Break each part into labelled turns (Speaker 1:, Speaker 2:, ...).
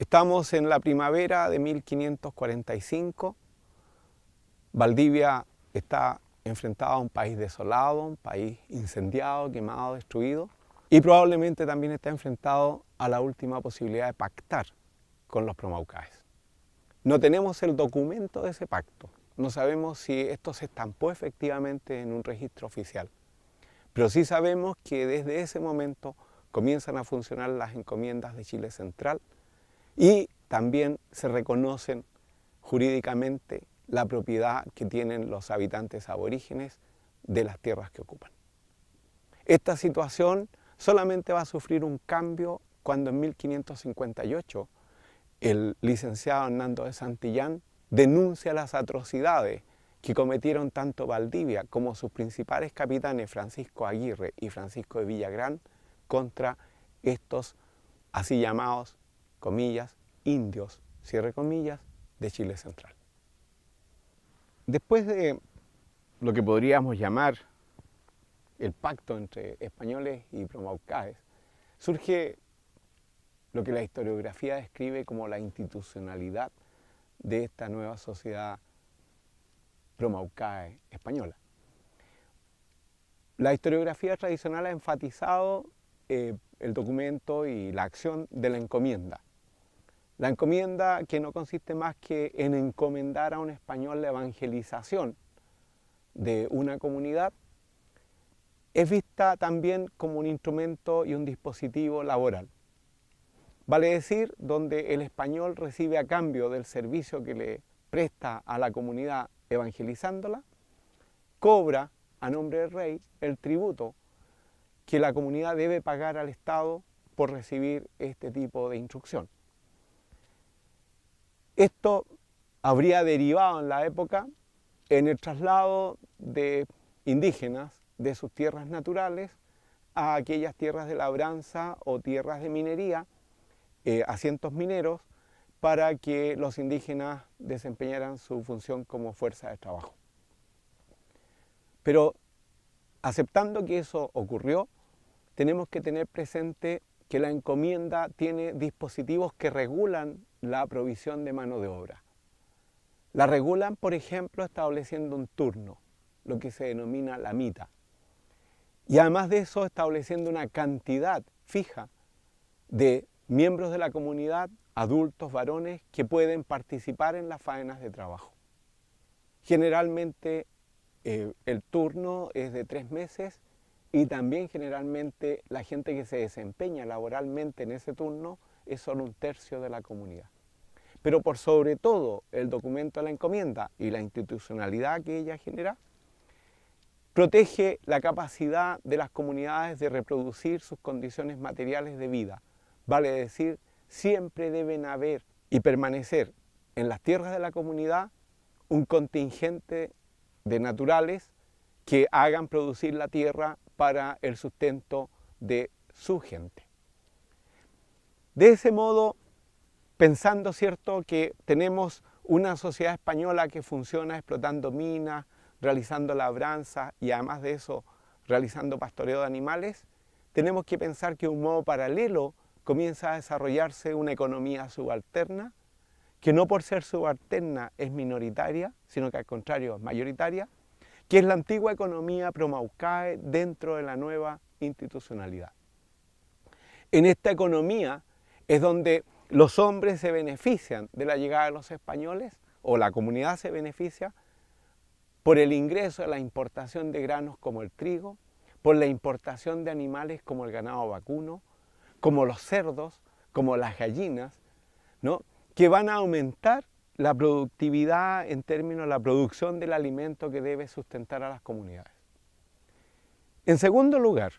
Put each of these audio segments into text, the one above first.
Speaker 1: Estamos en la primavera de 1545. Valdivia está enfrentada a un país desolado, un país incendiado, quemado, destruido, y probablemente también está enfrentado a la última posibilidad de pactar con los promaucaes. No tenemos el documento de ese pacto, no sabemos si esto se estampó efectivamente en un registro oficial, pero sí sabemos que desde ese momento comienzan a funcionar las encomiendas de Chile Central y también se reconocen jurídicamente la propiedad que tienen los habitantes aborígenes de las tierras que ocupan. Esta situación solamente va a sufrir un cambio cuando en 1558 el licenciado Hernando de Santillán denuncia las atrocidades que cometieron tanto Valdivia como sus principales capitanes Francisco Aguirre y Francisco de Villagrán contra estos así llamados, comillas, indios, cierre comillas, de Chile Central. Después de lo que podríamos llamar el pacto entre españoles y promaucaes, surge lo que la historiografía describe como la institucionalidad de esta nueva sociedad promaucae española. La historiografía tradicional ha enfatizado el documento y la acción de la encomienda. La encomienda, que no consiste más que en encomendar a un español la evangelización de una comunidad, es vista también como un instrumento y un dispositivo laboral. Vale decir, donde el español recibe a cambio del servicio que le presta a la comunidad evangelizándola, cobra a nombre del rey el tributo que la comunidad debe pagar al Estado por recibir este tipo de instrucción. Esto habría derivado en la época en el traslado de indígenas de sus tierras naturales a aquellas tierras de labranza o tierras de minería, asientos mineros, para que los indígenas desempeñaran su función como fuerza de trabajo. Pero aceptando que eso ocurrió, tenemos que tener presente que la encomienda tiene dispositivos que regulan la provisión de mano de obra. La regulan, por ejemplo, estableciendo un turno, lo que se denomina la mita. Y además de eso, estableciendo una cantidad fija de miembros de la comunidad, adultos, varones, que pueden participar en las faenas de trabajo. Generalmente el turno es de 3 meses y también generalmente la gente que se desempeña laboralmente en ese turno es solo 1/3 de la comunidad. Pero por sobre todo el documento de la encomienda y la institucionalidad que ella genera, protege la capacidad de las comunidades de reproducir sus condiciones materiales de vida. Vale decir, siempre deben haber y permanecer en las tierras de la comunidad un contingente de naturales que hagan producir la tierra para el sustento de su gente. De ese modo, pensando, ¿cierto?, que tenemos una sociedad española que funciona explotando minas, realizando labranza y además de eso realizando pastoreo de animales, tenemos que pensar que de un modo paralelo comienza a desarrollarse una economía subalterna, que no por ser subalterna es minoritaria, sino que al contrario es mayoritaria, que es la antigua economía promaucae dentro de la nueva institucionalidad. En esta economía es donde los hombres se benefician de la llegada de los españoles, o la comunidad se beneficia por el ingreso de la importación de granos como el trigo, por la importación de animales como el ganado vacuno, como los cerdos, como las gallinas, ¿no?, que van a aumentar la productividad en términos de la producción del alimento que debe sustentar a las comunidades. En segundo lugar,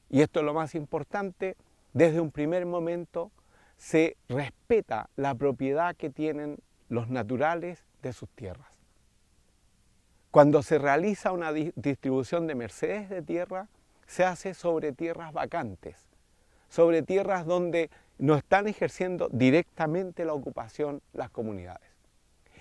Speaker 1: y esto es lo más importante, desde un primer momento se respeta la propiedad que tienen los naturales de sus tierras. Cuando se realiza una distribución de mercedes de tierra, se hace sobre tierras vacantes, sobre tierras donde no están ejerciendo directamente la ocupación las comunidades.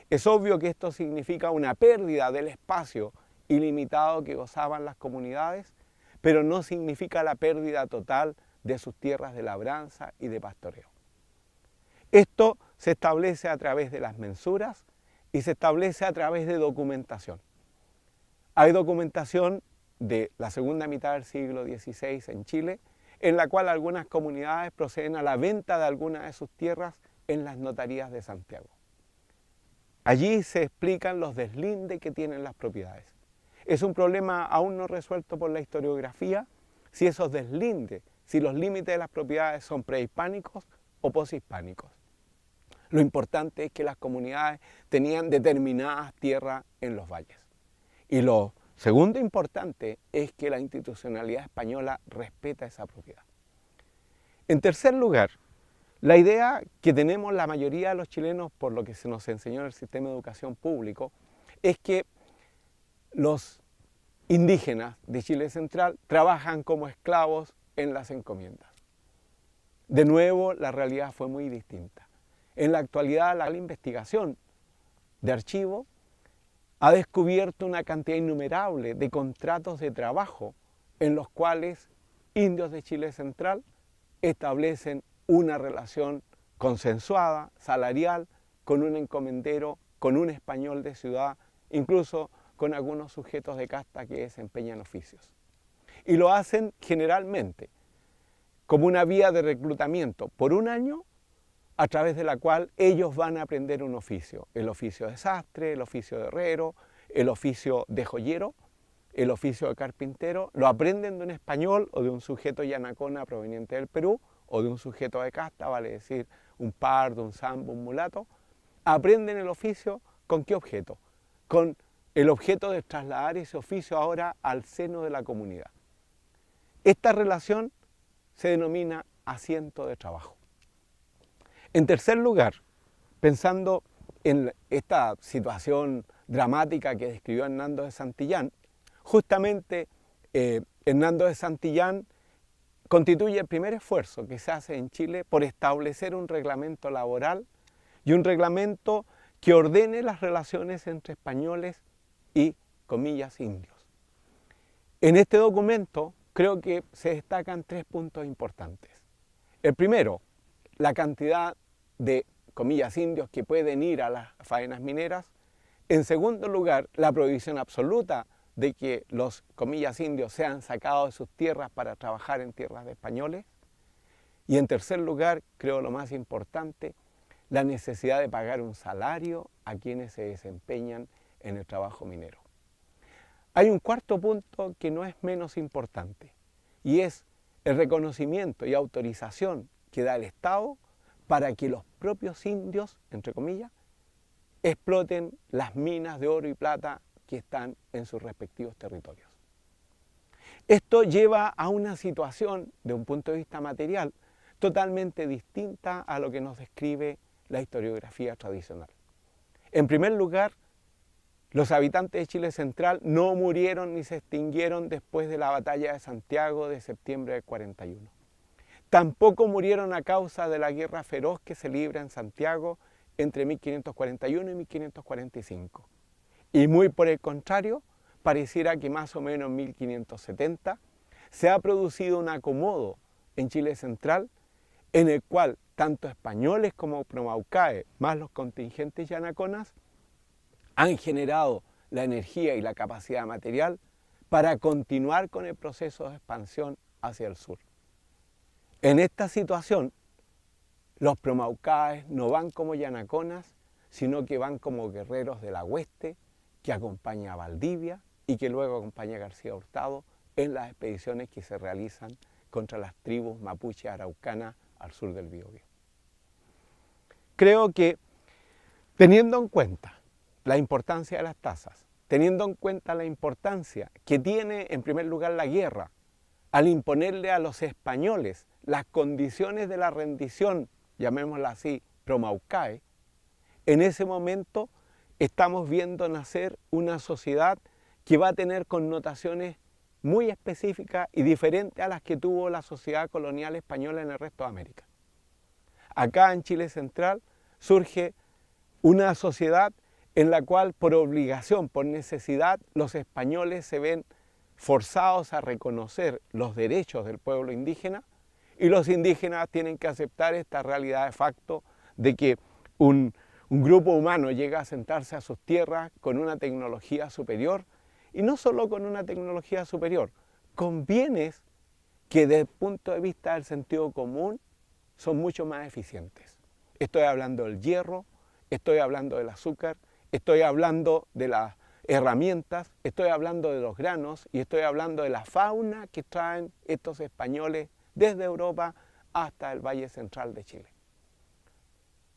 Speaker 1: Es obvio que esto significa una pérdida del espacio ilimitado que gozaban las comunidades, pero no significa la pérdida total de sus tierras de labranza y de pastoreo. Esto se establece a través de las mensuras y se establece a través de documentación. Hay documentación de la segunda mitad del siglo XVI en Chile, en la cual algunas comunidades proceden a la venta de algunas de sus tierras en las notarías de Santiago. Allí se explican los deslindes que tienen las propiedades. Es un problema aún no resuelto por la historiografía, si esos deslindes, si los límites de las propiedades son prehispánicos o poshispánicos. Lo importante es que las comunidades tenían determinadas tierras en los valles. Y lo segundo importante es que la institucionalidad española respeta esa propiedad. En tercer lugar, la idea que tenemos la mayoría de los chilenos, por lo que se nos enseñó en el sistema de educación público, es que los indígenas de Chile Central trabajan como esclavos en las encomiendas. De nuevo, la realidad fue muy distinta. En la actualidad, la investigación de archivo ha descubierto una cantidad innumerable de contratos de trabajo en los cuales indios de Chile Central establecen una relación consensuada, salarial, con un encomendero, con un español de ciudad, incluso con algunos sujetos de casta que desempeñan oficios. Y lo hacen generalmente como una vía de reclutamiento por un año, a través de la cual ellos van a aprender un oficio. El oficio de sastre, el oficio de herrero, el oficio de joyero, el oficio de carpintero. Lo aprenden de un español o de un sujeto yanacona proveniente del Perú, o de un sujeto de casta, vale decir, un pardo, un sambo, un mulato. Aprenden el oficio, ¿con qué objeto? Con el objeto de trasladar ese oficio ahora al seno de la comunidad. Esta relación se denomina asiento de trabajo. En tercer lugar, pensando en esta situación dramática que describió Hernando de Santillán, justamente Hernando de Santillán constituye el primer esfuerzo que se hace en Chile por establecer un reglamento laboral y un reglamento que ordene las relaciones entre españoles y, comillas, indios. En este documento creo que se destacan tres puntos importantes. El primero, la cantidad de, comillas, indios que pueden ir a las faenas mineras. En segundo lugar, la prohibición absoluta de que los, comillas, indios sean sacados de sus tierras para trabajar en tierras de españoles. Y en tercer lugar, creo lo más importante, la necesidad de pagar un salario a quienes se desempeñan en el trabajo minero. Hay un cuarto punto que no es menos importante, y es el reconocimiento y autorización que da el Estado para que los propios indios, entre comillas, exploten las minas de oro y plata que están en sus respectivos territorios. Esto lleva a una situación, de un punto de vista material, totalmente distinta a lo que nos describe la historiografía tradicional. En primer lugar, los habitantes de Chile Central no murieron ni se extinguieron después de la batalla de Santiago de septiembre del 41. Tampoco murieron a causa de la guerra feroz que se libra en Santiago entre 1541 y 1545. Y muy por el contrario, pareciera que más o menos en 1570 se ha producido un acomodo en Chile Central en el cual tanto españoles como promaucaes, más los contingentes yanaconas, han generado la energía y la capacidad material para continuar con el proceso de expansión hacia el sur. En esta situación, los promaucaes no van como yanaconas, sino que van como guerreros de la hueste, que acompaña a Valdivia y que luego acompaña a García Hurtado en las expediciones que se realizan contra las tribus mapuche araucanas al sur del Biobío. Creo que, teniendo en cuenta la importancia de las tasas, teniendo en cuenta la importancia que tiene en primer lugar la guerra al imponerle a los españoles las condiciones de la rendición, llamémosla así, promaucae, en ese momento estamos viendo nacer una sociedad que va a tener connotaciones muy específicas y diferentes a las que tuvo la sociedad colonial española en el resto de América. Acá en Chile Central surge una sociedad en la cual por obligación, por necesidad, los españoles se ven forzados a reconocer los derechos del pueblo indígena y los indígenas tienen que aceptar esta realidad de facto de que un grupo humano llega a sentarse a sus tierras con una tecnología superior, y no solo con una tecnología superior, con bienes que desde el punto de vista del sentido común son mucho más eficientes. Estoy hablando del hierro, estoy hablando del azúcar, estoy hablando de las herramientas, estoy hablando de los granos y estoy hablando de la fauna que traen estos españoles desde Europa hasta el Valle Central de Chile.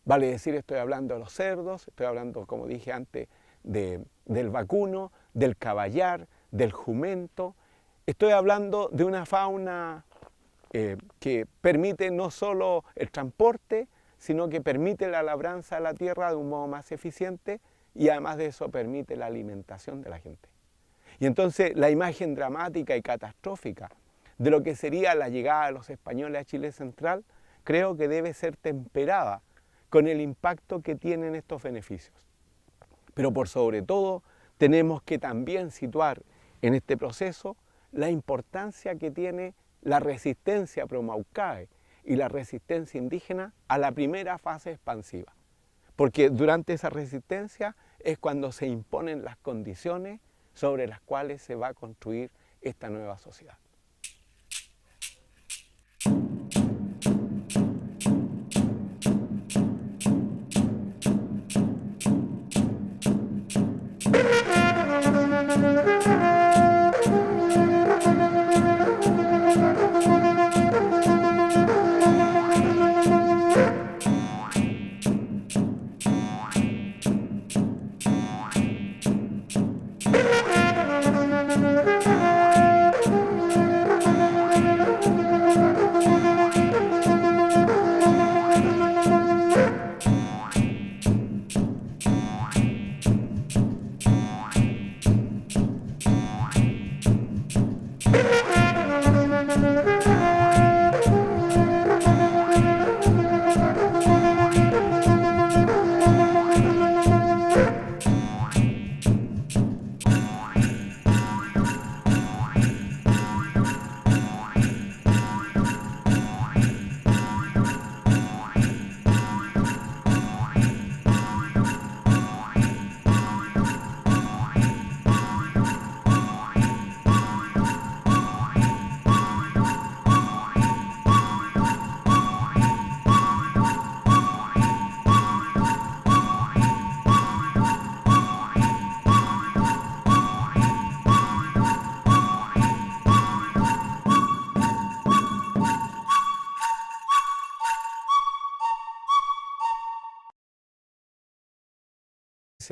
Speaker 1: Vale decir, estoy hablando de los cerdos, estoy hablando, como dije antes, del vacuno, del caballar, del jumento. Estoy hablando de una fauna que permite no solo el transporte, sino que permite la labranza de la tierra de un modo más eficiente y además de eso permite la alimentación de la gente. Y entonces la imagen dramática y catastrófica de lo que sería la llegada de los españoles a Chile Central, creo que debe ser temperada con el impacto que tienen estos beneficios. Pero por sobre todo tenemos que también situar en este proceso la importancia que tiene la resistencia pro-Maucae y la resistencia indígena a la primera fase expansiva. Porque durante esa resistencia es cuando se imponen las condiciones sobre las cuales se va a construir esta nueva sociedad.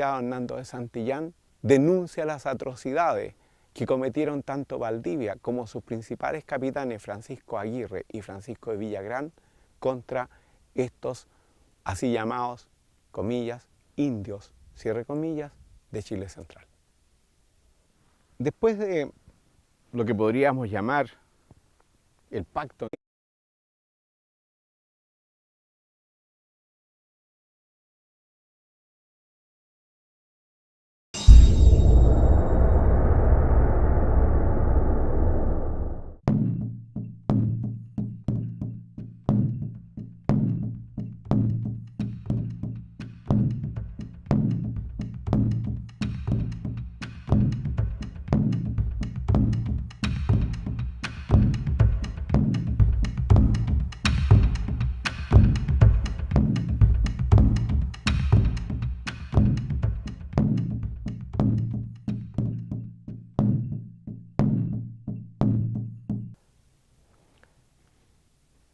Speaker 1: Hernando de Santillán denuncia las atrocidades que cometieron tanto Valdivia como sus principales capitanes Francisco Aguirre y Francisco de Villagrán contra estos así llamados, comillas, indios, cierre comillas, de Chile Central. Después de lo que podríamos llamar el pacto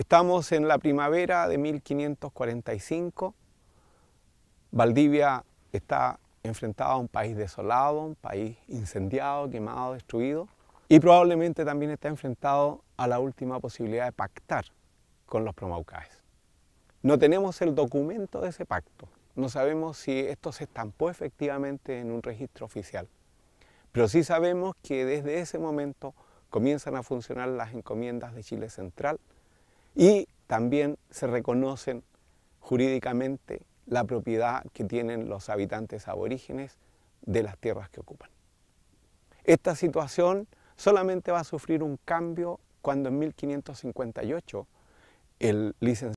Speaker 1: Estamos en la primavera de 1545, Valdivia está enfrentada a un país desolado, un país incendiado, quemado, destruido, y probablemente también está enfrentado a la última posibilidad de pactar con los promaucaes. No tenemos el documento de ese pacto, no sabemos si esto se estampó efectivamente en un registro oficial, pero sí sabemos que desde ese momento comienzan a funcionar las encomiendas de Chile Central, y también se reconocen jurídicamente la propiedad que tienen los habitantes aborígenes de las tierras que ocupan. Esta situación solamente va a sufrir un cambio cuando en 1558 el licenciado